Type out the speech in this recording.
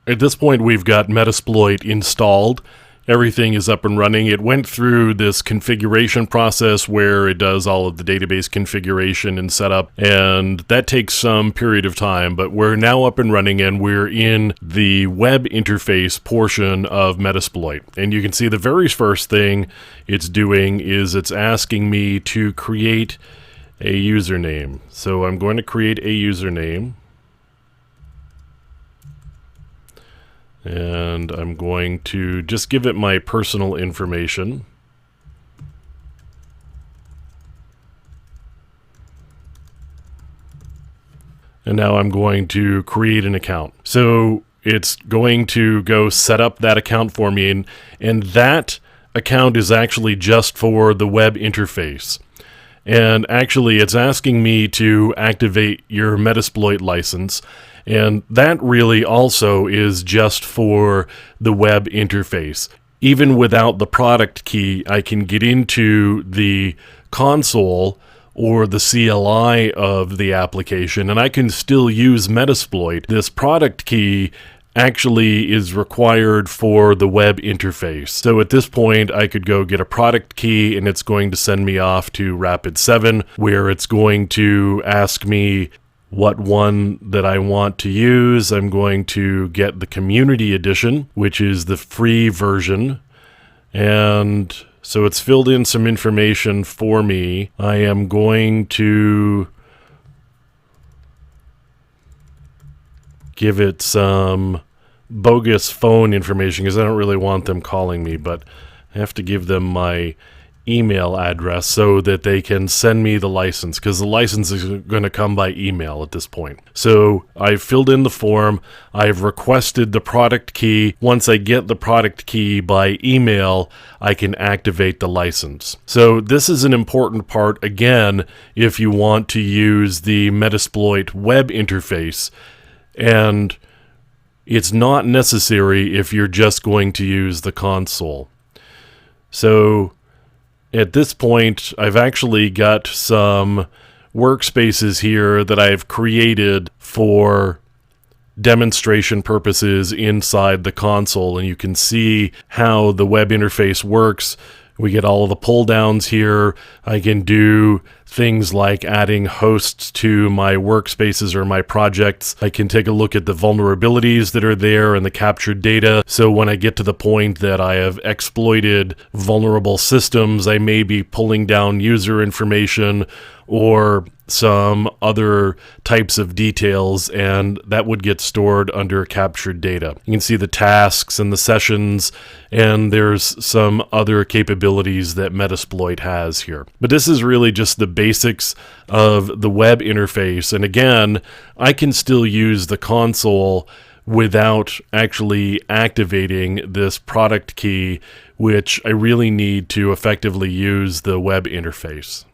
At this point, we've got Metasploit installed. Everything is up and running. It went through this configuration process where it does all of the database configuration and setup, and that takes some period of time, but we're now up and running and we're in the web interface portion of Metasploit. And you can see the very first thing it's doing is it's asking me to create a username. So I'm going to create a username. And I'm going to just give it my personal information. And now I'm going to create an account. So it's going to go set up that account for me, and that account is actually just for the web interface. And actually it's asking me to activate your Metasploit license. And that really also is just for the web interface. Even without the product key, I can get into the console or the CLI of the application, and I can still use Metasploit. This product key actually is required for the web interface. So at this point, I could go get a product key, and it's going to send me off to Rapid7, where it's going to ask me what one that I want to use. I'm going to get the community edition, which is the free version. And so it's filled in some information for me. I am going to give it some bogus phone information because I don't really want them calling me, but I have to give them my email address so that they can send me the license, because the license is going to come by email at this point. So I've filled in the form, I've requested the product key. Once I get the product key by email, I can activate the license. So this is an important part, again, if you want to use the Metasploit web interface, and it's not necessary if you're just going to use the console. So at this point, I've actually got some workspaces here that I've created for demonstration purposes inside the console, and you can see how the web interface works. We get all of the pull downs here. I can do things like adding hosts to my workspaces or my projects. I can take a look at the vulnerabilities that are there and the captured data. So when I get to the point that I have exploited vulnerable systems, I may be pulling down user information or some other types of details, and that would get stored under captured data. You can see the tasks and the sessions, and there's some other capabilities that Metasploit has here. But this is really just the basics of the web interface, and again, I can still use the console without actually activating this product key, which I really need to effectively use the web interface.